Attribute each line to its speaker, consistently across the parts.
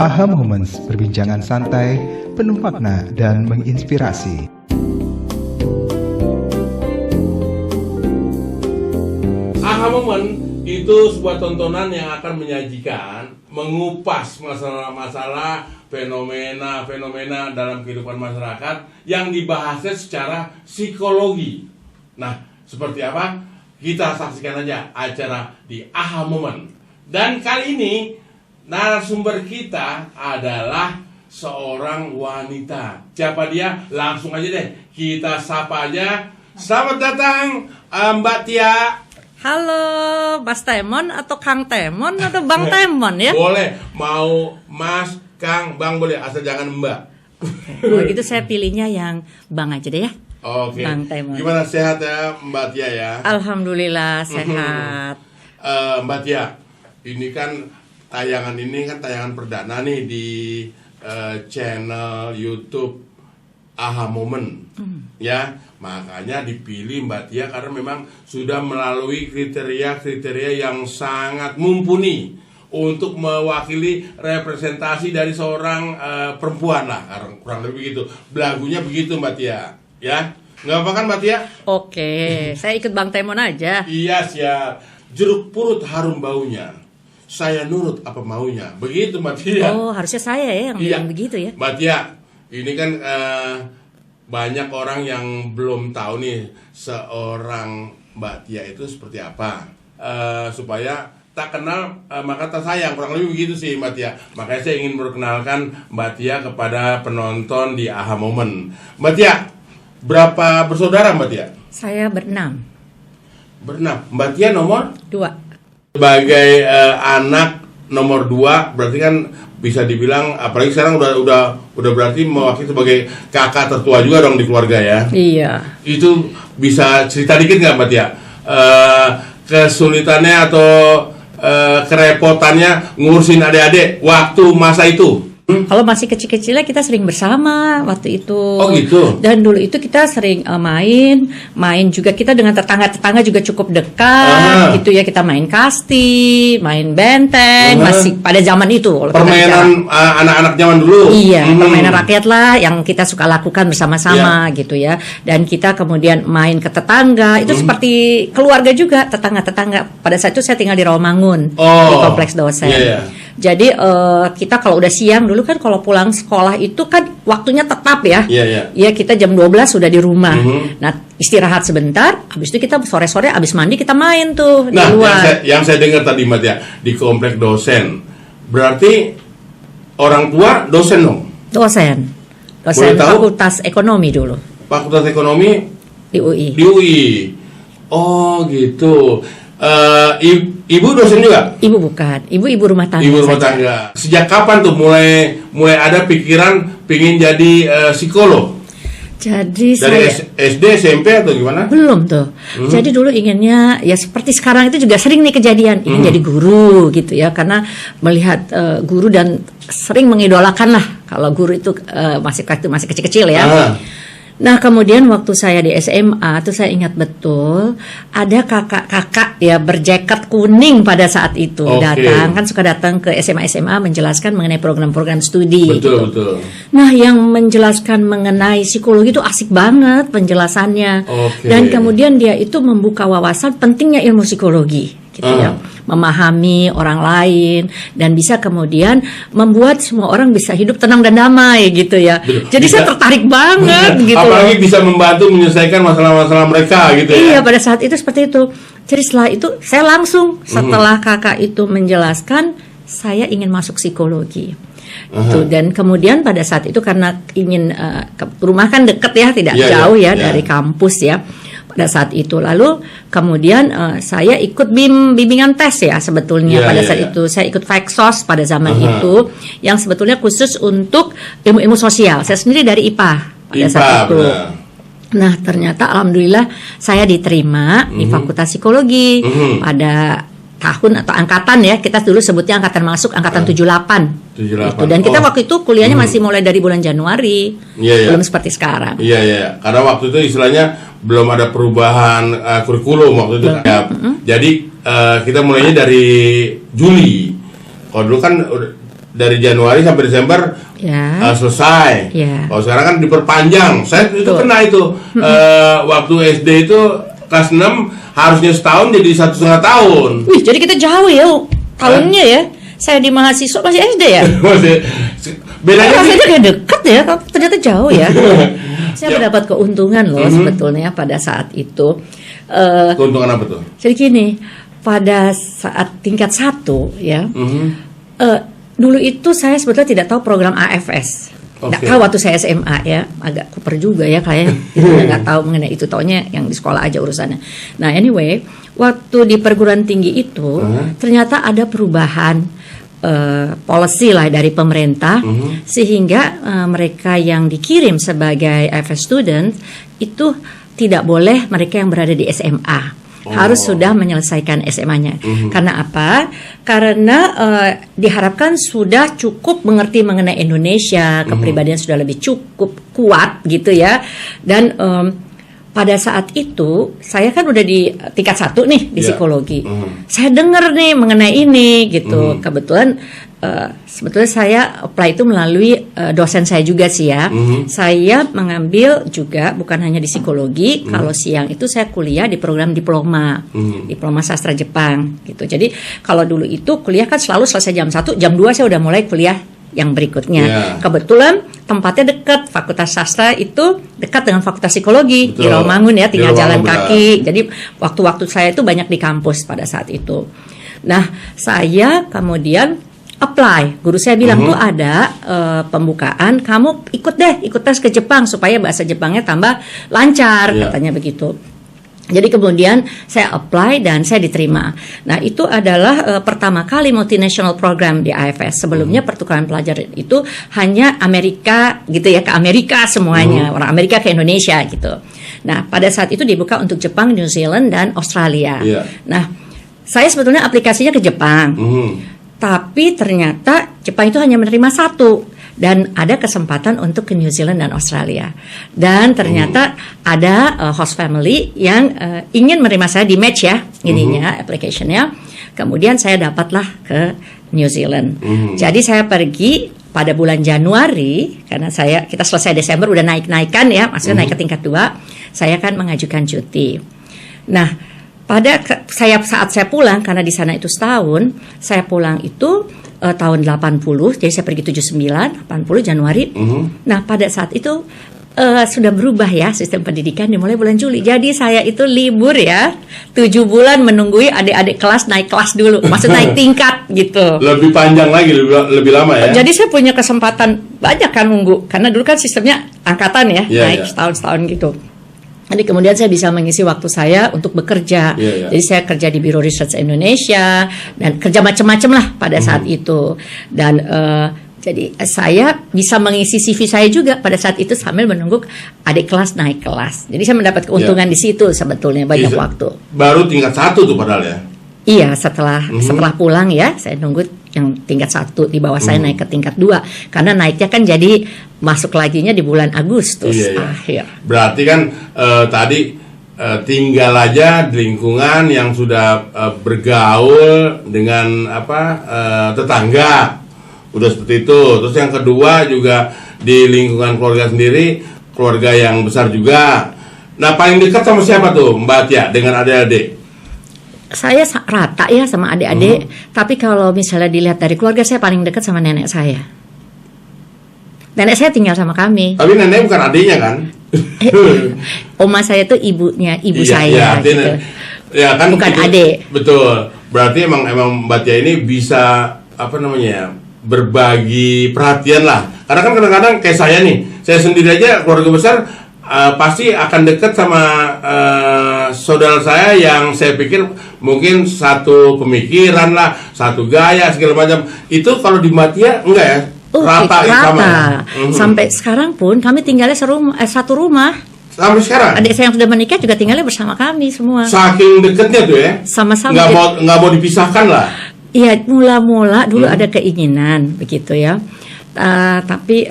Speaker 1: AHA Moments, perbincangan santai, penuh makna dan menginspirasi.
Speaker 2: AHA Moment itu sebuah tontonan yang akan menyajikan, mengupas masalah-masalah, fenomena-fenomena dalam kehidupan masyarakat yang dibahasnya secara psikologi. Nah, seperti apa? Kita saksikan aja acara di AHA Moment. Dan kali ini narasumber kita adalah seorang wanita. Siapa dia? Langsung aja deh kita sapa aja. Selamat datang Mbak Tia.
Speaker 3: Halo, Mas Temon atau Kang Temon atau Bang Temon ya?
Speaker 2: Boleh, mau Mas, Kang, Bang boleh, asal jangan Mbak.
Speaker 3: Kalau gitu saya pilihnya yang Bang aja deh ya.
Speaker 2: Oke.
Speaker 3: Bang Temon.
Speaker 2: Gimana, sehat ya Mbak Tia ya?
Speaker 3: Alhamdulillah sehat.
Speaker 2: Mbak Tia, ini kan tayangan perdana nih di channel YouTube AHA Moment. Ya, makanya dipilih Mbak Tia karena memang sudah melalui kriteria yang sangat mumpuni untuk mewakili representasi dari seorang perempuan lah, kurang lebih gitu. Lagunya begitu Mbak Tia, ya. Nggak apa kan Mbak Tia?
Speaker 3: Oke, saya ikut Bang Temon aja.
Speaker 2: Iya siap. Jeruk purut harum baunya, saya nurut apa maunya. Begitu Mbak Tia.
Speaker 3: Oh, harusnya saya ya yang bilang begitu ya.
Speaker 2: Mbak Tia, ini kan banyak orang yang belum tahu nih seorang Mbak Tia itu seperti apa. Supaya tak kenal maka tak sayang, kurang lebih begitu sih Mbak Tia. Makanya saya ingin memperkenalkan Mbak Tia kepada penonton di AHA Moment. Mbak Tia, berapa bersaudara Mbak Tia?
Speaker 3: Saya berenam.
Speaker 2: Mbak Tia nomor
Speaker 3: 2.
Speaker 2: sebagai anak nomor 2, berarti kan bisa dibilang, apalagi sekarang udah berarti mewakili sebagai kakak tertua juga dong di keluarga ya.
Speaker 3: Iya.
Speaker 2: Itu bisa cerita dikit nggak Mbak Tia? Kesulitannya atau kerepotannya ngurusin adik-adik waktu masa itu?
Speaker 3: Kalau masih kecil-kecilnya kita sering bersama waktu itu.
Speaker 2: Oh gitu.
Speaker 3: Dan dulu itu kita sering main juga kita dengan tetangga-tetangga juga cukup dekat gitu ya. Kita main kasti, main benteng, masih pada zaman itu.
Speaker 2: Permainan anak-anak zaman dulu.
Speaker 3: Iya, permainan rakyat lah yang kita suka lakukan bersama-sama gitu ya. Dan kita kemudian main ke tetangga, itu seperti keluarga juga, tetangga-tetangga. Pada saat itu saya tinggal di Rawamangun, di kompleks dosen. Jadi kita kalau udah siang dulu kan kalau pulang sekolah itu kan waktunya tetap ya. Ya kita jam 12 sudah di rumah. Nah, istirahat sebentar, habis itu kita sore-sore habis mandi kita main tuh di luar.
Speaker 2: Yang saya dengar tadi Mbak ya, di kompleks dosen. Berarti orang tua dosen dong?
Speaker 3: Dosen Fakultas Ekonomi dulu.
Speaker 2: Fakultas Ekonomi
Speaker 3: di UI.
Speaker 2: Di UI. Oh, gitu. Ibu dosen juga?
Speaker 3: Ibu bukan, ibu rumah tangga.
Speaker 2: Ibu rumah tangga. Sejak kapan tuh mulai ada pikiran pingin jadi psikolog?
Speaker 3: Jadi
Speaker 2: dari
Speaker 3: saya
Speaker 2: SD, SMP atau gimana?
Speaker 3: Belum tuh. Jadi dulu inginnya ya seperti sekarang itu juga sering nih kejadian ingin jadi guru gitu ya, karena melihat guru dan sering mengidolakan lah kalau guru itu masih kecil-kecil ya. Nah kemudian waktu saya di SMA tuh saya ingat betul ada kakak-kakak ya berjaket kuning pada saat itu datang, kan suka datang ke SMA menjelaskan mengenai program-program studi.
Speaker 2: Betul.
Speaker 3: Nah yang menjelaskan mengenai psikologi itu asik banget penjelasannya. Dan kemudian dia itu membuka wawasan pentingnya ilmu psikologi gitu ya, memahami orang lain dan bisa kemudian membuat semua orang bisa hidup tenang dan damai gitu ya. Jadi saya tertarik banget gitu.
Speaker 2: Apalagi bisa membantu menyelesaikan masalah-masalah mereka gitu ya.
Speaker 3: Iya, pada saat itu seperti itu. Jadi setelah itu saya langsung setelah kakak itu menjelaskan saya ingin masuk psikologi. Dan kemudian pada saat itu karena ingin rumah kan deket ya, tidak jauh ya dari kampus ya. Pada saat itu lalu kemudian saya ikut bimbingan tes ya sebetulnya pada saat itu saya ikut Feksos pada zaman itu yang sebetulnya khusus untuk ilmu-ilmu sosial. Saya sendiri dari IPA pada saat itu. Nah ternyata alhamdulillah saya diterima di Fakultas Psikologi pada tahun atau angkatan ya, kita dulu sebutnya angkatan masuk angkatan 78. Gitu. Dan kita waktu itu kuliahnya masih mulai dari bulan Januari, belum seperti sekarang.
Speaker 2: Karena waktu itu istilahnya belum ada perubahan kurikulum waktu itu. Jadi kita mulainya dari Juli. Kalau dulu kan dari Januari sampai Desember selesai.
Speaker 3: Ya.
Speaker 2: Kalau sekarang kan diperpanjang. Saya itu kena itu waktu SD itu kelas 6 harusnya setahun jadi 1,5 tahun.
Speaker 3: Wih, jadi kita jauh ya tahunnya ya. Saya di mahasiswa masih SD ya.
Speaker 2: Bedanya
Speaker 3: rasanya kayak deket ya, ternyata jauh ya. Saya mendapat keuntungan loh sebetulnya pada saat itu.
Speaker 2: Keuntungan apa tuh?
Speaker 3: Jadi gini, pada saat tingkat 1 ya, dulu itu saya sebetulnya tidak tahu program AFS. Nggak tahu waktu saya SMA ya, agak kuper juga ya kayaknya. Nggak tahu mengenai itu, taunya yang di sekolah aja urusannya. Nah anyway, waktu di perguruan tinggi itu ternyata ada perubahan policy lah dari pemerintah, sehingga mereka yang dikirim sebagai AFS student itu tidak boleh mereka yang berada di SMA. Harus sudah menyelesaikan SMA-nya. Karena apa? Karena diharapkan sudah cukup mengerti mengenai Indonesia, kepribadian sudah lebih cukup kuat gitu ya. Dan pada saat itu saya kan udah di tingkat 1 nih di psikologi. Saya dengar nih mengenai ini gitu. Kebetulan sebetulnya saya apply itu melalui dosen saya juga sih ya. Saya mengambil juga bukan hanya di psikologi. Kalau siang itu saya kuliah di program diploma, diploma sastra Jepang gitu. Jadi kalau dulu itu kuliah kan selalu selesai jam 1, jam 2 saya udah mulai kuliah yang berikutnya. Kebetulan tempatnya dekat, Fakultas Sastra itu dekat dengan Fakultas Psikologi. Betul. Di Rawamangun ya, tinggal jalan kaki. Jadi waktu-waktu saya itu banyak di kampus pada saat itu. Nah, saya kemudian apply. Guru saya bilang tuh ada pembukaan, kamu ikut tes ke Jepang supaya bahasa Jepangnya tambah lancar, katanya begitu. Jadi kemudian saya apply dan saya diterima. Nah itu adalah pertama kali multinational program di AFS. Sebelumnya pertukaran pelajar itu hanya Amerika gitu ya, ke Amerika semuanya, orang Amerika ke Indonesia gitu. Nah pada saat itu dibuka untuk Jepang, New Zealand dan Australia. Nah saya sebetulnya aplikasinya ke Jepang, tapi ternyata Jepang itu hanya menerima 1. Dan ada kesempatan untuk ke New Zealand dan Australia. Dan ternyata ada host family yang ingin menerima saya di match ya, ininya application-nya. Kemudian saya dapatlah ke New Zealand. Jadi saya pergi pada bulan Januari, karena kita selesai Desember udah naik-naikan ya, maksudnya naik ke tingkat 2. Saya kan mengajukan cuti. Nah, saat saya pulang, karena di sana itu setahun, saya pulang itu tahun 80, jadi saya pergi 79, 80 Januari. Nah pada saat itu sudah berubah ya sistem pendidikan dimulai bulan Juli. Jadi saya itu libur ya 7 bulan menunggui adik-adik kelas naik kelas dulu, maksud naik tingkat gitu. Lebih
Speaker 2: panjang lagi, lebih lama ya.
Speaker 3: Jadi saya punya kesempatan banyak kan nunggu, karena dulu kan sistemnya angkatan ya, naik setahun-setahun gitu. Jadi kemudian saya bisa mengisi waktu saya untuk bekerja. Jadi saya kerja di Biro Research Indonesia dan kerja macam-macam lah pada saat itu. Dan jadi saya bisa mengisi CV saya juga pada saat itu sambil menunggu adik kelas naik kelas. Jadi saya mendapat keuntungan di situ sebetulnya banyak waktu.
Speaker 2: Baru tingkat 1 tuh padahal ya.
Speaker 3: Iya, setelah pulang ya, saya nunggu yang tingkat 1 di bawah saya naik ke tingkat 2 karena naiknya kan jadi masuk laginya di bulan Agustus akhir.
Speaker 2: Berarti kan tadi tinggal aja di lingkungan yang sudah bergaul dengan tetangga, udah seperti itu. Terus yang kedua juga di lingkungan keluarga sendiri, keluarga yang besar juga. Nah paling dekat sama siapa tuh Mbak Tia dengan adik-adik?
Speaker 3: Saya rata ya sama adik-adik, tapi kalau misalnya dilihat dari keluarga saya paling dekat sama nenek saya. Nenek saya tinggal sama kami.
Speaker 2: Tapi nenek bukan adiknya kan?
Speaker 3: Oma saya itu ibunya saya gitu.
Speaker 2: Ya kan
Speaker 3: bukan
Speaker 2: itu,
Speaker 3: adik.
Speaker 2: Betul. Berarti emang Mbak Tia ini bisa berbagi perhatian lah. Karena kan kadang-kadang kayak saya nih, saya sendiri aja keluarga besar pasti akan dekat sama saudara saya yang saya pikir mungkin satu pemikiran lah, satu gaya segala macam. Itu kalau di Mbak Tia enggak ya? Rata. Sama ya?
Speaker 3: Sampai sekarang pun kami tinggalnya satu rumah.
Speaker 2: Sampai sekarang?
Speaker 3: Adik saya yang sudah menikah juga tinggalnya bersama kami semua.
Speaker 2: Saking dekatnya tuh ya?
Speaker 3: Sama-sama.
Speaker 2: Nggak mau dipisahkan lah?
Speaker 3: Iya, mula-mula dulu ada keinginan begitu ya. Tapi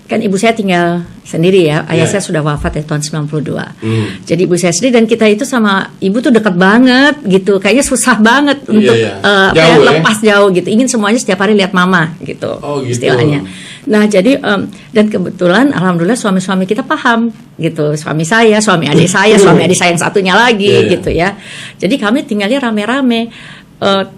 Speaker 3: kan ibu saya tinggal sendiri ya. Ayah
Speaker 2: Yeah.
Speaker 3: saya sudah wafat ya tahun 92. Jadi ibu saya sendiri, dan kita itu sama ibu tuh dekat banget gitu. Kayaknya susah banget untuk
Speaker 2: Jauh,
Speaker 3: lepas jauh gitu. Ingin semuanya setiap hari lihat mama gitu,
Speaker 2: Oh, gitu.
Speaker 3: istilahnya. Nah jadi dan kebetulan alhamdulillah suami-suami kita paham gitu. Suami saya, suami adik saya, suami adik saya yang satunya lagi
Speaker 2: Yeah.
Speaker 3: gitu ya. Jadi kami tinggalnya rame-rame.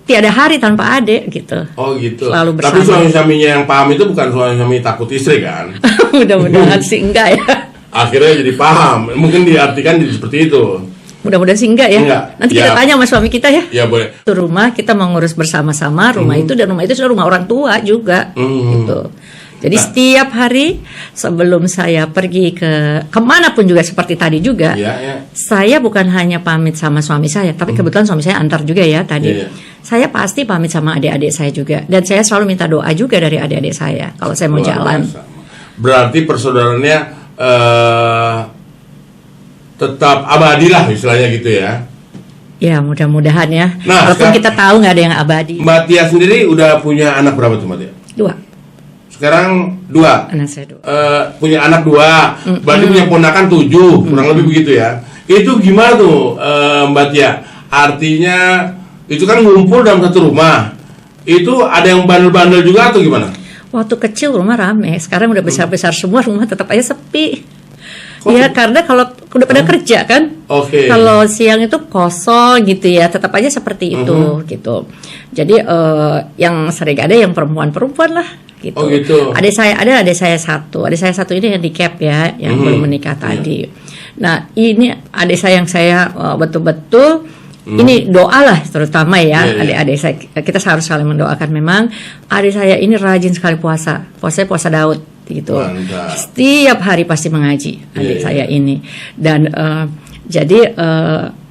Speaker 3: Tiada hari tanpa adik gitu.
Speaker 2: Oh gitu.
Speaker 3: Selalu
Speaker 2: Tapi
Speaker 3: bersama.
Speaker 2: suami-suaminya yang paham itu bukan suami-suami takut istri kan?
Speaker 3: Mudah-mudahan sih enggak ya.
Speaker 2: Akhirnya jadi paham. Mungkin diartikan jadi seperti itu.
Speaker 3: Mudah-mudahan sih enggak ya.
Speaker 2: Enggak.
Speaker 3: Nanti
Speaker 2: Ya.
Speaker 3: kita tanya sama suami kita ya.
Speaker 2: Ya boleh.
Speaker 3: Itu rumah kita mau ngurus bersama-sama rumah itu, dan rumah itu sudah rumah orang tua juga gitu. Jadi setiap hari sebelum saya pergi ke kemana pun juga seperti tadi juga,
Speaker 2: Ya.
Speaker 3: saya bukan hanya pamit sama suami saya, tapi kebetulan suami saya antar juga ya tadi.
Speaker 2: Iya.
Speaker 3: Saya pasti pamit sama adik-adik saya juga, dan saya selalu minta doa juga dari adik-adik saya kalau saya mau
Speaker 2: Luar
Speaker 3: jalan.
Speaker 2: biasa. Berarti persaudaraannya tetap abadi lah istilahnya gitu ya.
Speaker 3: Ya mudah-mudahan ya.
Speaker 2: Nah,
Speaker 3: Walaupun
Speaker 2: sekarang-
Speaker 3: kita tahu nggak ada yang abadi.
Speaker 2: Mbak Tia sendiri udah punya anak berapa tuh Mbak Tia?
Speaker 3: 2
Speaker 2: Sekarang 2.
Speaker 3: anak saya 2.
Speaker 2: Punya anak 2, berarti punya ponakan 7, kurang lebih begitu ya. Itu gimana tuh Mbak Tia? Artinya itu kan ngumpul dalam satu rumah. Itu ada yang bandel-bandel juga atau gimana?
Speaker 3: Waktu kecil rumah rame, sekarang udah besar-besar semua, rumah tetap aja sepi.
Speaker 2: Kok
Speaker 3: Ya
Speaker 2: sepi?
Speaker 3: karena kalau udah pada kerja kan,
Speaker 2: Oke.
Speaker 3: kalau siang itu kosong gitu ya, tetap aja seperti itu gitu. Jadi yang sering ada yang perempuan-perempuan lah gitu.
Speaker 2: Oh, gitu.
Speaker 3: Adik saya satu ini handicap ya, yang belum menikah tadi. Nah ini adik saya yang saya betul-betul ini doa lah terutama ya,
Speaker 2: Iya, iya.
Speaker 3: adik-adik saya, kita harus saling mendoakan. Memang adik saya ini rajin sekali puasa Daud gitu.
Speaker 2: Mantap.
Speaker 3: Setiap hari pasti mengaji adik
Speaker 2: Iya,
Speaker 3: saya ini, dan jadi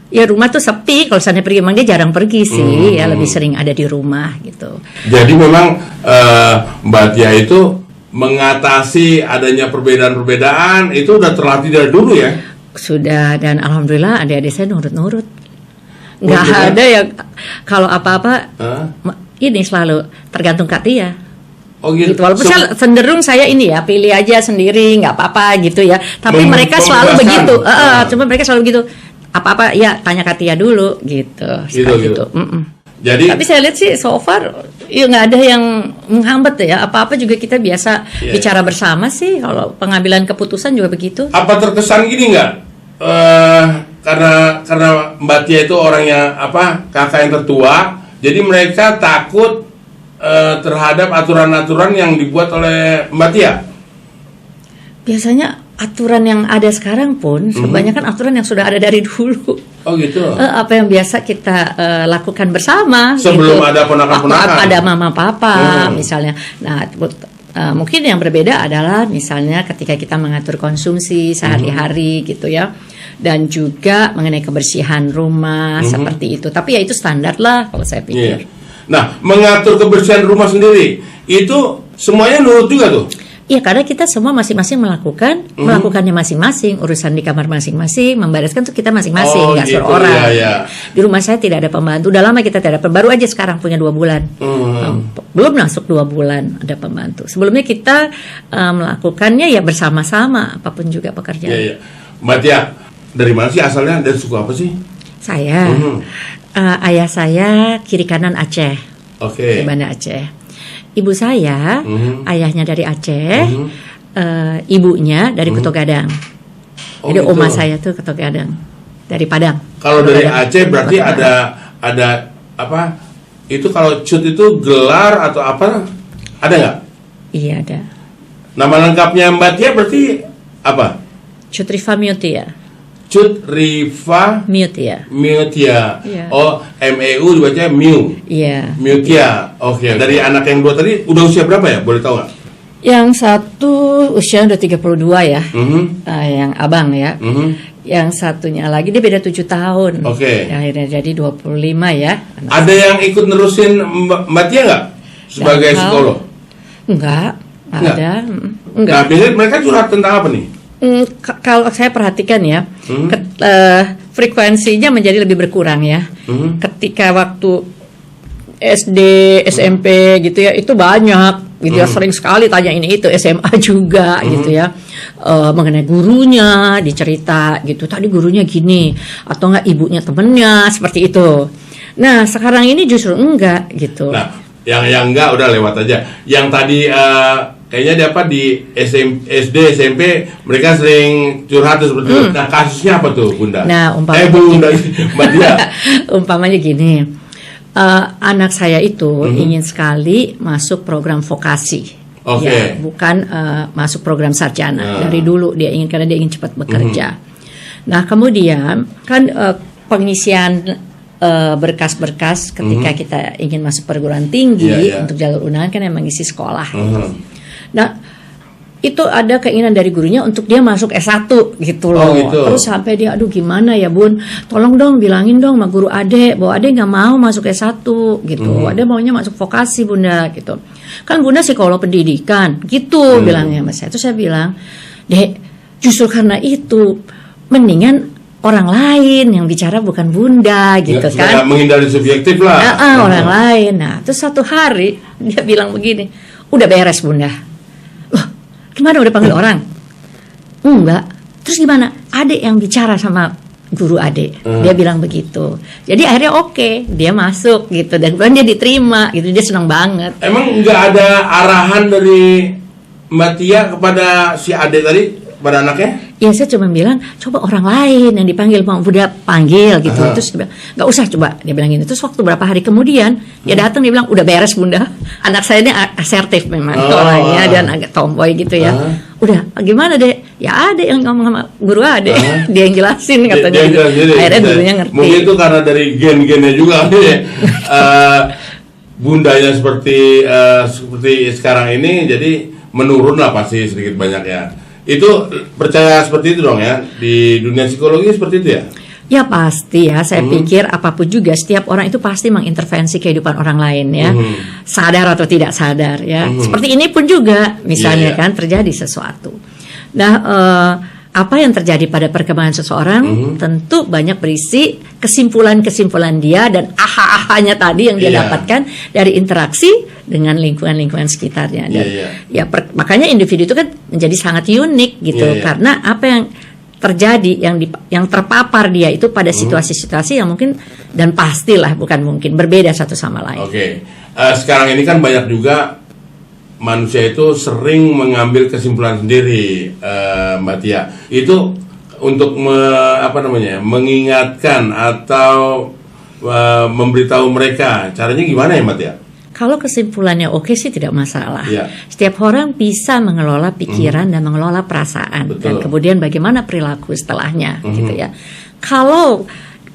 Speaker 3: ya rumah tuh sepi. Kalau saya pergi, memang dia jarang pergi sih, ya lebih sering ada di rumah gitu.
Speaker 2: Jadi memang Mbak Tia itu mengatasi adanya perbedaan-perbedaan itu udah terlatih dari dulu ya.
Speaker 3: Sudah, dan alhamdulillah adik-adik saya nurut-nurut. Nggak
Speaker 2: gitu kan?
Speaker 3: ada yang kalau apa-apa
Speaker 2: Hah?
Speaker 3: ini selalu tergantung Kak Tia.
Speaker 2: Oh
Speaker 3: Gitu. Walaupun saya cenderung saya ini ya pilih aja sendiri, nggak apa-apa gitu ya. Tapi mereka selalu
Speaker 2: Membebaskan.
Speaker 3: begitu. Cuma mereka selalu begitu. Apa-apa ya tanya Kak Tia dulu gitu.
Speaker 2: Gitu,
Speaker 3: Suka
Speaker 2: gitu.
Speaker 3: Mm-mm.
Speaker 2: Jadi
Speaker 3: Tapi saya lihat sih so far ya nggak ada yang menghambat ya. Apa-apa juga kita biasa
Speaker 2: Iya.
Speaker 3: bicara bersama sih. Kalau pengambilan keputusan juga begitu.
Speaker 2: apa terkesan gini nggak? Karena Mbak Tia itu orangnya kakak yang tertua, jadi mereka takut terhadap aturan-aturan yang dibuat oleh Mbak Tia.
Speaker 3: Biasanya aturan yang ada sekarang pun kebanyakan aturan yang sudah ada dari dulu.
Speaker 2: Oh gitu.
Speaker 3: Apa yang biasa kita lakukan bersama
Speaker 2: Sebelum
Speaker 3: gitu.
Speaker 2: ada ponakan-ponakan.
Speaker 3: Waktu ada mama papa misalnya. Nah mungkin yang berbeda adalah misalnya ketika kita mengatur konsumsi sehari-hari gitu ya, dan juga mengenai kebersihan rumah seperti itu. Tapi ya itu standar lah kalau saya pikir.
Speaker 2: Iya. Nah, mengatur kebersihan rumah sendiri itu semuanya nurut juga tuh.
Speaker 3: Iya, karena kita semua masing-masing melakukannya masing-masing, urusan di kamar masing-masing, membereskan tuh kita masing-masing,
Speaker 2: Oh,
Speaker 3: nggak
Speaker 2: gitu,
Speaker 3: suruh orang.
Speaker 2: iya, iya.
Speaker 3: Di rumah saya tidak ada pembantu, udah lama kita tidak ada, baru aja sekarang punya 2 bulan. Belum masuk 2 bulan ada pembantu. Sebelumnya kita melakukannya ya bersama-sama, apapun juga pekerjaan.
Speaker 2: Iya, iya. Mbak Tia, dari mana sih asalnya dan suku apa sih?
Speaker 3: Saya, ayah saya kiri kanan Aceh,
Speaker 2: Oke.
Speaker 3: di Banda Aceh. Ibu saya, ayahnya dari Aceh, ibunya dari Kuto Gadang.
Speaker 2: Oh,
Speaker 3: Jadi
Speaker 2: gitu.
Speaker 3: oma saya tuh Kuto Gadang, dari Padang.
Speaker 2: Kalau
Speaker 3: Kuto
Speaker 2: dari
Speaker 3: Gadang.
Speaker 2: Aceh berarti
Speaker 3: Kuto Gadang.
Speaker 2: ada apa? Itu kalau cut itu gelar atau apa? Ada nggak?
Speaker 3: Iya ada.
Speaker 2: Nama lengkapnya Mbak Tia berarti apa?
Speaker 3: Cutrifa Mutia.
Speaker 2: Cut Rifa
Speaker 3: Mutia.
Speaker 2: Mutia.
Speaker 3: Iya.
Speaker 2: Oh, MEU dibacanya Miu.
Speaker 3: Iya.
Speaker 2: Mutia. Oke. Dari anak yang 2 tadi udah usia berapa ya? Boleh tahu nggak?
Speaker 3: Yang satu usia udah 32 ya. Yang abang ya. Yang satunya lagi dia beda 7 tahun.
Speaker 2: Oke.
Speaker 3: Akhirnya jadi 25 ya.
Speaker 2: Ada yang ikut nerusin Mbak Tia nggak sebagai
Speaker 3: Dalam hal-
Speaker 2: psikolog?
Speaker 3: Enggak
Speaker 2: Enggak.
Speaker 3: ada.
Speaker 2: Nah,
Speaker 3: Enggak.
Speaker 2: biasanya mereka curhat tentang apa nih?
Speaker 3: Kalau saya perhatikan ya, frekuensinya menjadi lebih berkurang ya. Ketika waktu SD, SMP gitu ya, itu banyak gitu ya, sering sekali tanya ini itu, SMA juga gitu ya, mengenai gurunya dicerita gitu, tadi gurunya gini, atau enggak ibunya temennya seperti itu. Nah sekarang ini justru enggak gitu.
Speaker 2: Nah yang enggak udah lewat aja. Yang tadi kayaknya di SD, SMP mereka sering curhat seperti itu. Nah kasusnya apa tuh Bunda?
Speaker 3: Nah umpamanya
Speaker 2: Bunda, Mbak Tia.
Speaker 3: Umpamanya gini, anak saya itu ingin sekali masuk program vokasi, ya, bukan masuk program sarjana. Dari dulu dia ingin, karena dia ingin cepat bekerja. Nah kemudian kan pengisian berkas-berkas ketika kita ingin masuk perguruan tinggi untuk jalur undangan kan emang isi sekolah. Nah itu ada keinginan dari gurunya untuk dia masuk S1 gitu loh. Terus sampai dia, aduh gimana ya Bun, tolong dong bilangin dong sama guru Ade bahwa Ade nggak mau masuk S1 gitu. Ade maunya masuk vokasi Bunda gitu. Kan Bunda psikolog pendidikan gitu bilangnya sama saya. Terus saya bilang, Dek, justru karena itu mendingan orang lain yang bicara, bukan Bunda gitu kan.
Speaker 2: Menghindari subjektif lah.
Speaker 3: Orang lain. Nah terus satu hari dia bilang begini, udah beres Bunda. Gimana, udah panggil orang? Enggak. Terus gimana? Adek yang bicara sama guru adek. Dia bilang begitu. Jadi akhirnya oke, dia masuk gitu, dan kemudian dia diterima gitu, dia senang banget.
Speaker 2: Emang nggak ada arahan dari Mbak Tia kepada si adek tadi, pada anaknya?
Speaker 3: Ya saya cuma bilang, coba orang lain yang dipanggil, mau Bunda panggil gitu. Terus dia bilang, nggak usah coba, dia bilang gitu. Terus waktu berapa hari kemudian dia datang, dia bilang udah beres Bunda. Anak saya ini asertif memang orangnya, dan agak tomboy gitu ya. Udah gimana deh? Ya ada yang ngomong sama guru Ade, dia yang jelasin katanya. Akhirnya gurunya ngerti.
Speaker 2: Mungkin itu karena dari gen-gennya juga ya. Bundanya seperti sekarang ini, jadi menurun lah pasti sedikit banyak ya. Itu percaya seperti itu dong ya, di dunia psikologi seperti itu ya?
Speaker 3: Ya pasti ya, saya pikir apapun juga setiap orang itu pasti mengintervensi kehidupan orang lain ya, sadar atau tidak sadar ya. Seperti ini pun juga misalnya kan terjadi sesuatu. Nah apa yang terjadi pada perkembangan seseorang tentu banyak berisi kesimpulan-kesimpulan dia dan aha-ahanya tadi yang dia dapatkan dari interaksi dengan lingkungan-lingkungan sekitarnya. Dan makanya individu itu kan menjadi sangat unik gitu, karena apa yang terjadi, yang terpapar dia itu pada situasi-situasi yang mungkin dan pastilah bukan mungkin berbeda satu sama lain.
Speaker 2: Sekarang ini kan banyak juga manusia itu sering mengambil kesimpulan sendiri, Mbak Tia. Itu untuk mengingatkan atau memberitahu mereka, caranya gimana ya Mbak Tia?
Speaker 3: Kalau kesimpulannya oke sih tidak masalah. Setiap orang bisa mengelola pikiran dan mengelola perasaan. Dan kemudian bagaimana perilaku setelahnya gitu ya. Kalau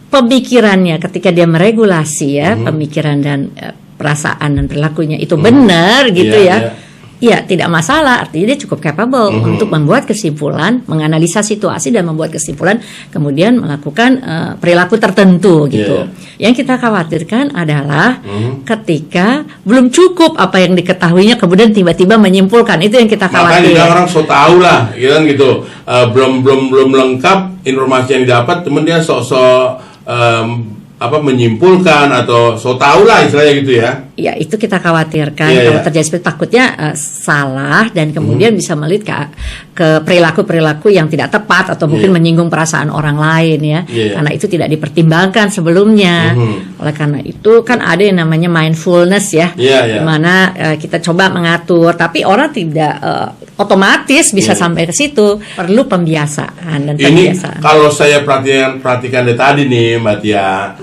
Speaker 3: pemikirannya ketika dia meregulasi ya, pemikiran dan perasaan dan perilakunya itu benar gitu ya tidak masalah, artinya dia cukup capable untuk membuat kesimpulan, menganalisa situasi dan membuat kesimpulan, kemudian melakukan perilaku tertentu gitu. Yang kita khawatirkan adalah ketika belum cukup apa yang diketahuinya kemudian tiba-tiba menyimpulkan, itu yang kita khawatir.
Speaker 2: Makanya orang so tahu lah gitu, belum lengkap informasi yang didapat, temen dia sok-sok menyimpulkan atau so tahu lah istilahnya gitu ya. Ya
Speaker 3: itu kita khawatirkan kalau terjadi seperti takutnya salah dan kemudian bisa melihat ke perilaku-perilaku yang tidak tepat atau mungkin menyinggung perasaan orang lain ya. Karena itu tidak dipertimbangkan sebelumnya. Oleh karena itu kan ada yang namanya mindfulness ya. Di mana kita coba mengatur, tapi orang tidak otomatis bisa sampai ke situ. Perlu pembiasaan dan pembiasaan.
Speaker 2: Ini kalau saya perhatikan dari tadi nih Mbak Tia,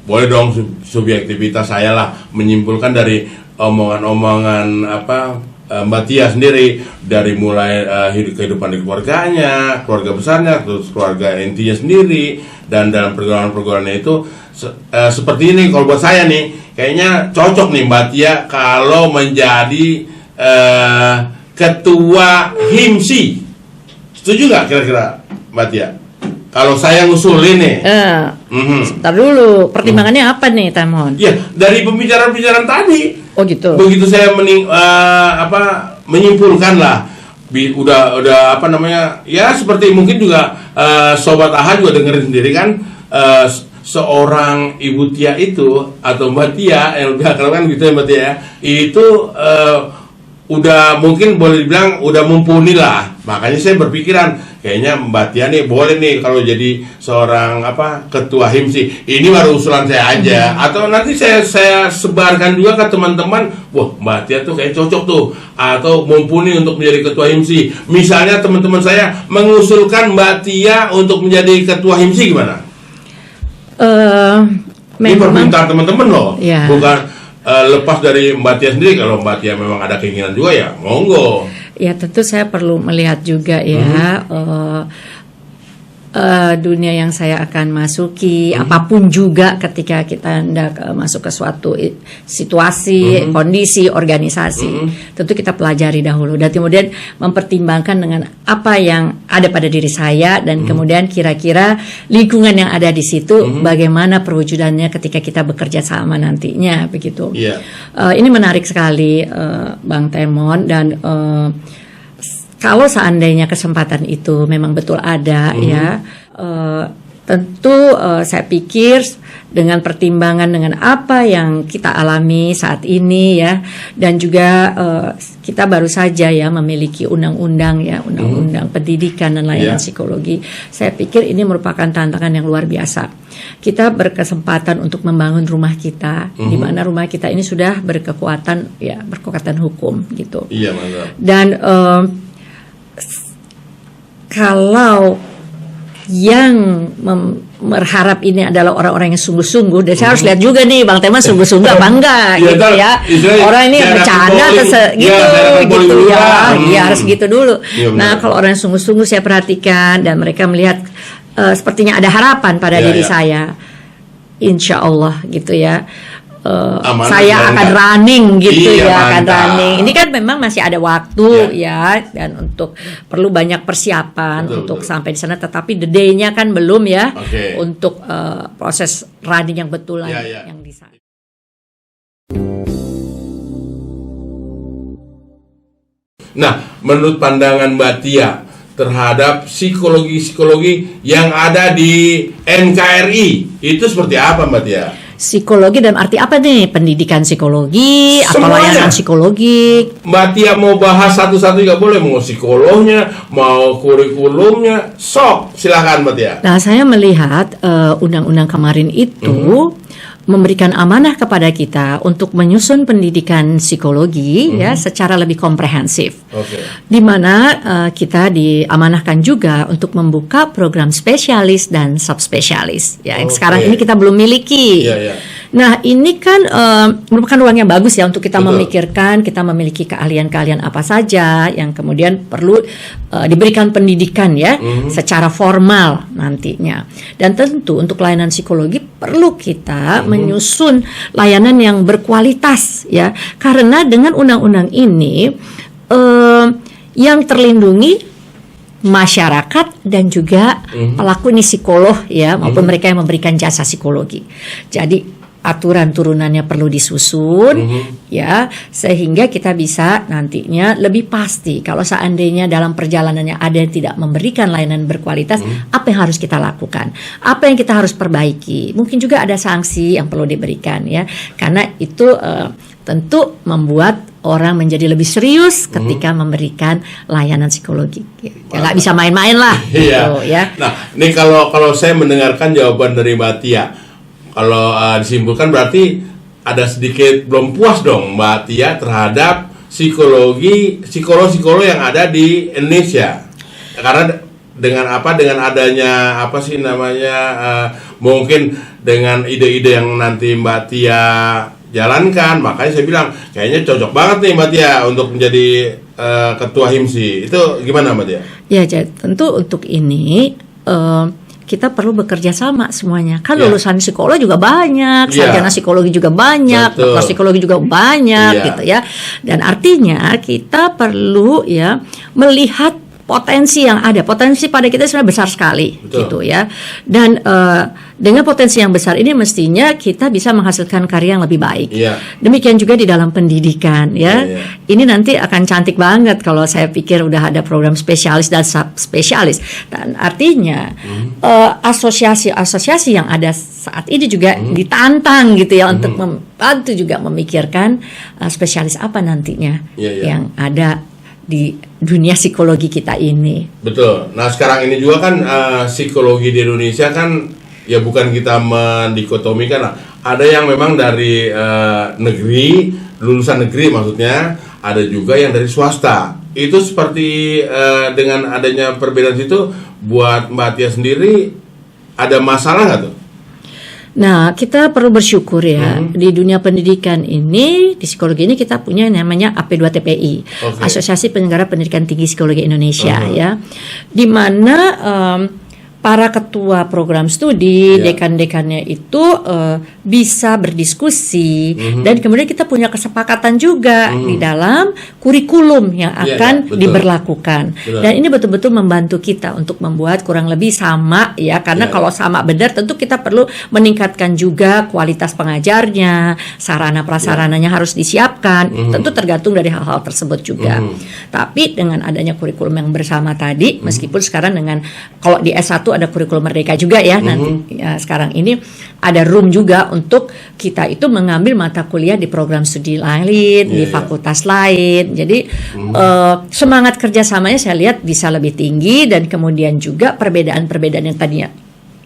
Speaker 2: boleh dong subjektivitas saya lah menyimpulkan dari omongan-omongan Mbak Tia sendiri, dari mulai kehidupan di keluarganya, keluarga besarnya, terus keluarga intinya sendiri, dan dalam pergaulan-pergaulannya itu seperti ini. Kalau buat saya nih kayaknya cocok nih Mbak Tia kalau menjadi ketua HIMSI. Setuju nggak kira-kira Mbak Tia? Kalau saya ngusulin nih,
Speaker 3: sebentar dulu, pertimbangannya apa nih, Tamon?
Speaker 2: Ya, dari pembicaraan tadi.
Speaker 3: Oh gitu.
Speaker 2: Begitu saya menyimpulkan lah, udah ya seperti mungkin juga Sobat AHA juga dengerin sendiri kan, seorang Ibu Tia itu atau Mbak Tia yang lebih akrab kan gitu ya Mbak Tia, itu udah mungkin boleh dibilang udah mumpuni lah. Makanya saya berpikiran kayaknya Mbak Tia nih boleh nih kalau jadi seorang ketua HIMSI. Ini baru usulan saya aja. Atau nanti saya sebarkan juga ke teman-teman. Wah, Mbak Tia tuh kayak cocok tuh, atau mumpuni untuk menjadi ketua HIMSI. Misalnya teman-teman saya mengusulkan Mbak Tia untuk menjadi ketua HIMSI, gimana? Ini permintaan teman-teman loh,
Speaker 3: ya.
Speaker 2: Bukan lepas dari Mbak Tia sendiri. Kalau Mbak Tia memang ada keinginan juga ya monggo.
Speaker 3: Ya tentu saya perlu melihat juga ya dunia yang saya akan masuki, apapun juga ketika kita hendak masuk ke suatu situasi, kondisi, organisasi, tentu kita pelajari dahulu dan kemudian mempertimbangkan dengan apa yang ada pada diri saya dan kemudian kira-kira lingkungan yang ada di situ bagaimana perwujudannya ketika kita bekerja sama nantinya, begitu. Ini menarik sekali, Bang Temon, dan kalau seandainya kesempatan itu memang betul ada, ya, tentu saya pikir dengan pertimbangan dengan apa yang kita alami saat ini, ya, dan juga kita baru saja ya memiliki undang-undang pendidikan dan layanan psikologi. Saya pikir ini merupakan tantangan yang luar biasa. Kita berkesempatan untuk membangun rumah kita, di mana rumah kita ini sudah berkekuatan hukum, gitu.
Speaker 2: Iya, mantap.
Speaker 3: Dan kalau yang berharap ini adalah orang-orang yang sungguh-sungguh, dan saya harus lihat juga nih Bang Teman sungguh-sungguh apa enggak, gitu ya. Orang ini bercanda gitu ya, harus gitu dulu. Nah, kalau orang yang sungguh-sungguh saya perhatikan dan mereka melihat sepertinya ada harapan pada diri saya, insya Allah gitu ya. Saya akan running gitu, akan running. Ini kan memang masih ada waktu ya, dan untuk perlu banyak persiapan untuk sampai di sana. Tetapi the day-nya kan belum ya, untuk proses running yang betul yang di sana.
Speaker 2: Nah, menurut pandangan Mbak Tia terhadap psikologi yang ada di NKRI itu seperti apa, Mbak Tia?
Speaker 3: Psikologi dalam arti apa nih? Pendidikan psikologi atau layanan psikologi?
Speaker 2: Mbak Tia mau bahas satu-satu juga boleh, mau psikolognya, mau kurikulumnya, sok silakan Mbak Tia.
Speaker 3: Nah, saya melihat undang-undang kemarin itu memberikan amanah kepada kita untuk menyusun pendidikan psikologi ya secara lebih komprehensif. Di mana kita diamanahkan juga untuk membuka program spesialis dan subspesialis ya, yang sekarang ini kita belum miliki. Nah, ini kan merupakan ruang yang bagus ya untuk kita memikirkan kita memiliki keahlian-keahlian apa saja yang kemudian perlu diberikan pendidikan ya secara formal nantinya. Dan tentu untuk layanan psikologi perlu kita menyusun layanan yang berkualitas ya, karena dengan undang-undang ini yang terlindungi masyarakat dan juga pelaku ini psikolog ya, maupun mereka yang memberikan jasa psikologi. Jadi aturan turunannya perlu disusun ya, sehingga kita bisa nantinya lebih pasti kalau seandainya dalam perjalanannya ada yang tidak memberikan layanan berkualitas, apa yang harus kita lakukan, apa yang kita harus perbaiki. Mungkin juga ada sanksi yang perlu diberikan ya, karena itu tentu membuat orang menjadi lebih serius ketika memberikan layanan psikologi. Ya, nggak bisa main-main lah gitu ya.
Speaker 2: Nah, ini kalau saya mendengarkan jawaban dari Mbak Tia, kalau disimpulkan berarti ada sedikit belum puas dong Mbak Tia terhadap psikolog yang ada di Indonesia. Karena dengan adanya mungkin dengan ide-ide yang nanti Mbak Tia jalankan, makanya saya bilang kayaknya cocok banget nih Mbak Tia untuk menjadi ketua HIMSI. Itu gimana Mbak Tia? Ya,
Speaker 3: tentu untuk ini kita perlu bekerja sama semuanya. Kan lulusan psikolog juga banyak, sarjana psikologi juga banyak, dokter psikologi juga banyak gitu ya. Dan artinya kita perlu ya melihat potensi yang ada, potensi pada kita sebenarnya besar sekali.
Speaker 2: Betul.
Speaker 3: Gitu ya. Dan dengan potensi yang besar ini mestinya kita bisa menghasilkan karya yang lebih baik.
Speaker 2: Iya.
Speaker 3: Demikian juga di dalam pendidikan ya.
Speaker 2: Iya.
Speaker 3: Ini nanti akan cantik banget kalau saya pikir udah ada program spesialis dan subspesialis. Dan artinya asosiasi-asosiasi yang ada saat ini juga ditantang gitu ya untuk membantu juga memikirkan spesialis apa nantinya yang ada di dunia psikologi kita ini.
Speaker 2: Betul. Nah sekarang ini juga kan psikologi di Indonesia kan ya bukan kita mendikotomikan lah. Ada yang memang dari negeri, lulusan negeri maksudnya, ada juga yang dari swasta. Itu seperti dengan adanya perbedaan itu, buat Mbak Tia sendiri ada masalah nggak tuh?
Speaker 3: Nah, kita perlu bersyukur ya, di dunia pendidikan ini, di psikologi ini kita punya yang namanya AP2TPI, Asosiasi Penyelenggara Pendidikan Tinggi Psikologi Indonesia ya, di mana para ketua program studi, dekan-dekannya itu bisa berdiskusi dan kemudian kita punya kesepakatan juga di dalam kurikulum yang akan diberlakukan. Dan ini betul-betul membantu kita untuk membuat kurang lebih sama ya, karena kalau sama benar tentu kita perlu meningkatkan juga kualitas pengajarnya, sarana prasarananya harus disiapkan. Tentu tergantung dari hal-hal tersebut juga. Tapi dengan adanya kurikulum yang bersama tadi, meskipun sekarang dengan kalau di S1 ada kurikulum merdeka juga ya, nanti ya, sekarang ini ada room juga untuk kita itu mengambil mata kuliah di program studi lain, di fakultas lain. Jadi semangat kerjasamanya saya lihat bisa lebih tinggi, dan kemudian juga perbedaan-perbedaan yang tadinya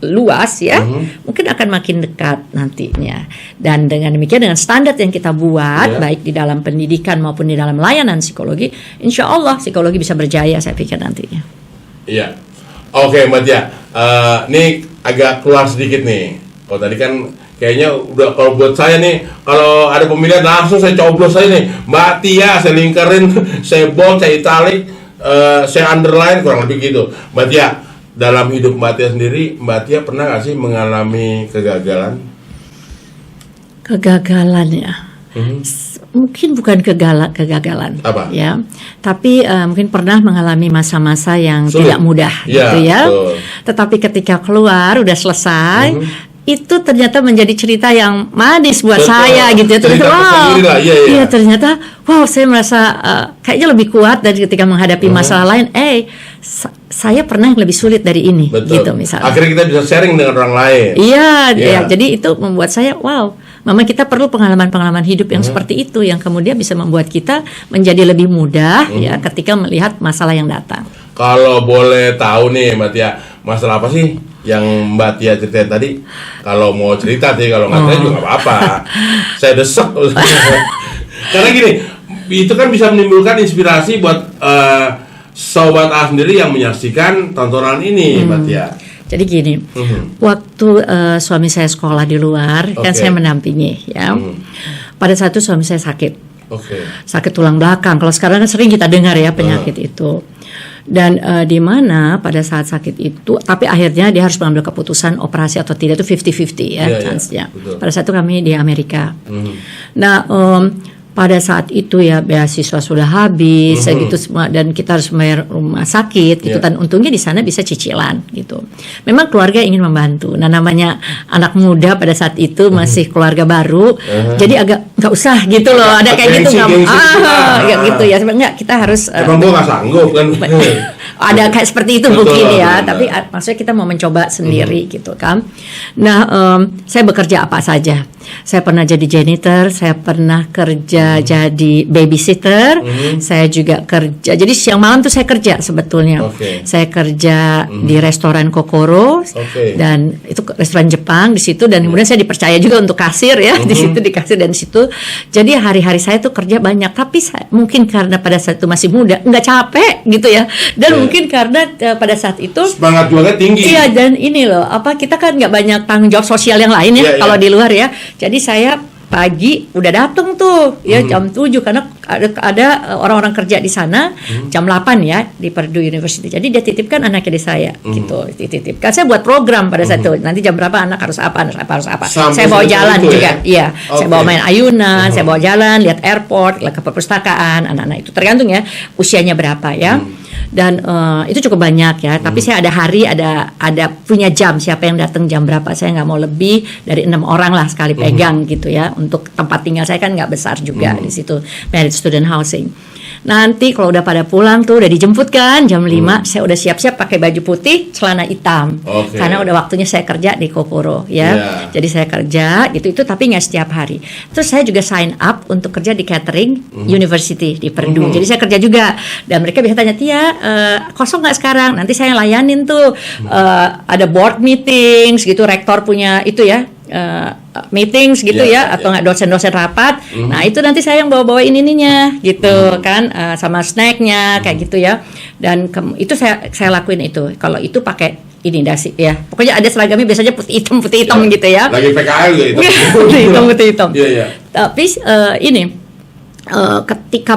Speaker 3: luas ya, mungkin akan makin dekat nantinya. Dan dengan demikian, dengan standar yang kita buat baik di dalam pendidikan maupun di dalam layanan psikologi, insya Allah psikologi bisa berjaya saya pikir nantinya.
Speaker 2: Iya. Oke Mbak Tia, ini agak keluar sedikit nih. Kalau tadi kan kayaknya udah, kalau buat saya nih, kalau ada pemilihan langsung saya coblos saya nih Mbak Tia, saya lingkarin, saya bold, saya italic, saya underline, kurang lebih gitu. Mbak Tia, dalam hidup Mbak Tia sendiri, Mbak Tia pernah nggak sih mengalami kegagalan?
Speaker 3: Kegagalan ya. Mungkin bukan kegagalan ya, tapi mungkin pernah mengalami masa-masa yang sulit, tidak mudah gitu ya. Tetapi ketika keluar udah selesai, itu ternyata menjadi cerita yang manis buat saya gitu ya. Ternyata ternyata saya merasa kayaknya lebih kuat dari ketika menghadapi masalah lain. Saya pernah yang lebih sulit dari ini gitu misalnya.
Speaker 2: Akhirnya kita bisa sharing dengan orang lain.
Speaker 3: Iya, jadi itu membuat saya memang kita perlu pengalaman-pengalaman hidup yang seperti itu, yang kemudian bisa membuat kita menjadi lebih mudah ya ketika melihat masalah yang datang.
Speaker 2: Kalau boleh tahu nih Mbak Tia, masalah apa sih yang Mbak Tia ceritain tadi? Kalau mau cerita sih, kalau nggak cerita juga nggak apa-apa. Saya desek. Karena gini, itu kan bisa menimbulkan inspirasi buat Sobat A sendiri yang menyaksikan tontonan ini, Mbak Tia.
Speaker 3: Jadi gini, waktu suami saya sekolah di luar, kan saya mendampingi ya. Pada saat itu suami saya sakit, sakit tulang belakang. Kalau sekarang kan sering kita dengar ya penyakit itu. Dan di mana pada saat sakit itu, tapi akhirnya dia harus mengambil keputusan operasi atau tidak, itu 50-50 ya chance-nya. Pada saat itu kami di Amerika. Nah, pada saat itu ya beasiswa sudah habis gitu semua, dan kita harus bayar rumah sakit gitu, dan untungnya di sana bisa cicilan gitu. Memang keluarga ingin membantu. Nah, namanya anak muda pada saat itu masih keluarga baru, jadi agak nggak usah gitu loh, ada kayak gitu nggak gitu ya, sebenarnya kita harus
Speaker 2: emang gue nggak sanggup kan.
Speaker 3: Ada kayak seperti itu mungkin ya, tapi maksudnya kita mau mencoba sendiri gitu kan. Nah, saya bekerja apa saja. Saya pernah jadi janitor, saya pernah kerja jadi babysitter, saya juga kerja. Jadi siang malam tuh saya kerja sebetulnya. Saya kerja di restoran Kokoro, dan itu restoran Jepang di situ, dan kemudian saya dipercaya juga untuk kasir ya, di situ di kasir dan di situ. Jadi hari-hari saya tuh kerja banyak, tapi mungkin karena pada saat itu masih muda, nggak capek gitu ya. Dan mungkin karena pada saat itu
Speaker 2: semangat jualnya tinggi.
Speaker 3: Iya, dan ini loh, kita kan nggak banyak tanggung jawab sosial yang lain ya kalau di luar ya. Jadi saya pagi udah datang tuh ya jam 7, karena ada orang-orang kerja di sana jam 8 ya di Purdue University. Jadi dia titipkan anaknya di saya gitu, dititipkan. Saya buat program pada saat itu. Nanti jam berapa anak harus apa. Saya bawa jalan juga. Iya, saya bawa main ayunan, saya bawa jalan, lihat airport, ke perpustakaan, anak-anak itu tergantung ya usianya berapa ya. Dan itu cukup banyak ya. Tapi saya ada hari, ada punya jam. Siapa yang datang jam berapa? Saya nggak mau lebih dari 6 orang lah sekali pegang gitu ya. Untuk tempat tinggal saya kan nggak besar juga di situ, Merit Student Housing. Nanti kalau udah pada pulang tuh udah dijemput kan jam 5, saya udah siap-siap pakai baju putih, celana hitam. Karena udah waktunya saya kerja di Kokoro ya. Jadi saya kerja gitu itu tapi nggak setiap hari. Terus saya juga sign up untuk kerja di catering University di Purdue. Jadi saya kerja juga dan mereka biasa tanya, Tia kosong nggak sekarang? Nanti saya layanin tuh ada board meetings gitu, rektor punya itu ya. Meetings gitu atau nggak dosen-dosen rapat. Nah itu nanti saya yang bawa-bawain ininya gitu kan sama snacknya kayak gitu ya. Dan itu saya lakuin itu. Kalau itu pakai ini dasi ya. Pokoknya ada seragamnya biasanya putih hitam gitu ya.
Speaker 2: Lagi PKL gitu.
Speaker 3: putih hitam. Tapi ini ketika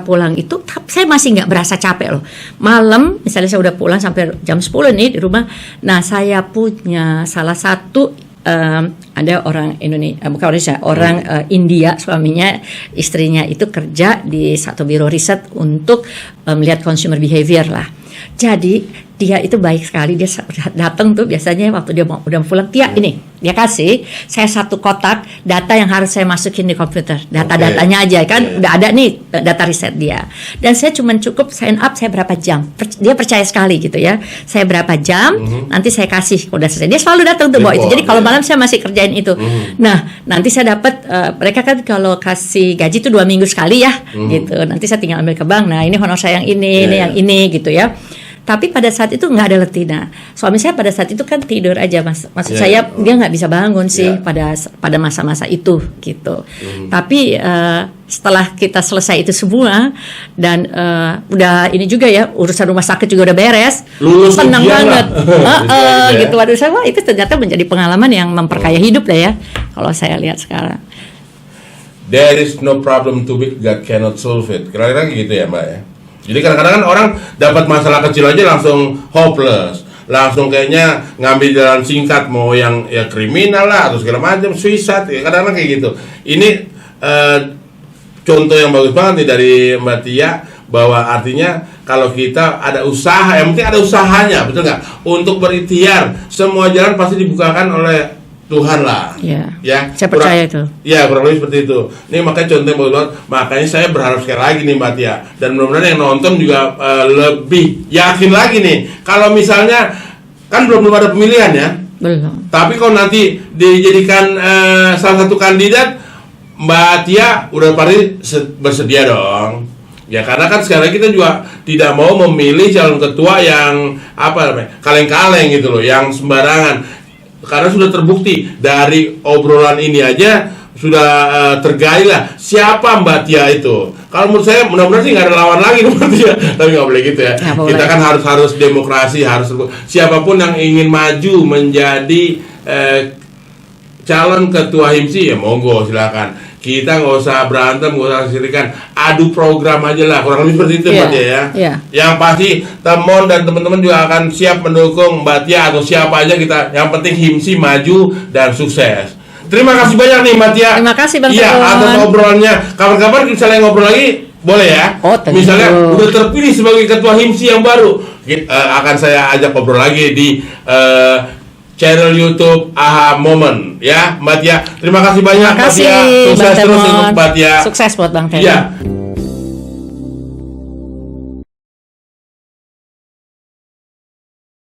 Speaker 3: pulang itu saya masih nggak berasa capek loh. Malam misalnya saya udah pulang sampai jam 10 nih di rumah. Nah saya punya salah satu ada orang Indonesia, bukan orang India, suaminya, istrinya itu kerja di satu biro riset untuk melihat consumer behavior lah. Jadi dia itu baik sekali, dia datang tuh biasanya waktu dia udah pulang, Tia ini dia kasih saya satu kotak data yang harus saya masukin di komputer, data-datanya aja kan udah ada nih data riset dia, dan saya cuma cukup sign up saya berapa jam, dia percaya sekali gitu ya, saya berapa jam nanti saya kasih udah selesai, dia selalu datang tuh bawa itu, jadi kalau malam saya masih kerjain itu. Nah nanti saya dapat mereka kan kalau kasih gaji tuh 2 minggu sekali ya gitu, nanti saya tinggal ambil ke bank, nah ini honor saya yang ini yang ini gitu ya. Tapi pada saat itu nggak ada letina. Suami saya pada saat itu kan tidur aja, maksud saya dia nggak bisa bangun sih pada masa-masa itu gitu. Tapi setelah kita selesai itu semua dan udah ini juga ya urusan rumah sakit juga udah beres,
Speaker 2: lulus
Speaker 3: senang banget. Gitu. Waduh saya itu ternyata menjadi pengalaman yang memperkaya hidup lah ya. Kalau saya lihat sekarang.
Speaker 2: There is no problem too big that cannot solve it. Kira-kira gitu ya Mbak ya. Jadi kadang-kadang kan orang dapat masalah kecil aja langsung hopeless, langsung kayaknya ngambil jalan singkat, mau yang ya kriminal lah atau segala macam, suicide, ya, kadang-kadang kayak gitu. Ini contoh yang bagus banget nih dari Mbak Tia, bahwa artinya kalau kita ada usaha, yang penting ada usahanya, betul nggak? Untuk berikhtiar, semua jalan pasti dibukakan oleh Tuhan lah, ya.
Speaker 3: Saya percaya itu.
Speaker 2: Ya, kurang lebih seperti itu. Ini makanya contoh yang bagus banget. Makanya saya berharap sekali lagi nih Mbak Tia, dan mudah-mudahan yang nonton juga lebih yakin lagi nih. Kalau misalnya kan belum ada pemilihan ya.
Speaker 3: Belum.
Speaker 2: Tapi kalau nanti dijadikan salah satu kandidat, Mbak Tia udah pasti bersedia dong. Ya karena kan sekarang kita juga tidak mau memilih calon ketua yang kaleng-kaleng gitu loh, yang sembarangan. Karena sudah terbukti dari obrolan ini aja sudah tergali lah siapa Mbak Tia itu. Kalau menurut saya mudah-mudahan sih nggak ada lawan lagi Mbak Tia, tapi nggak boleh gitu ya. Kita kan harus demokrasi, harus siapapun yang ingin maju menjadi calon ketua HIMSI ya monggo silakan. Kita nggak usah berantem, nggak usah sirikan, adu program aja lah, kurang lebih seperti itu Mbak Tia ya. Yang pasti Temon dan teman-teman juga akan siap mendukung Mbak Tia atau siapa aja kita. Yang penting HIMSI maju dan sukses. Terima kasih banyak nih Mbak Tia.
Speaker 3: Terima kasih Bang
Speaker 2: Iya atas obrolannya. Kapan-kapan misalnya ngobrol lagi boleh ya. Misalnya udah terpilih sebagai ketua HIMSI yang baru, akan saya ajak ngobrol lagi di channel YouTube AHA Moment ya Mbak Tia. Terima kasih banyak Mbak Tia. Sukses terus untuk Mbak Tia.
Speaker 3: Sukses buat Bang Teddy.
Speaker 2: Iya.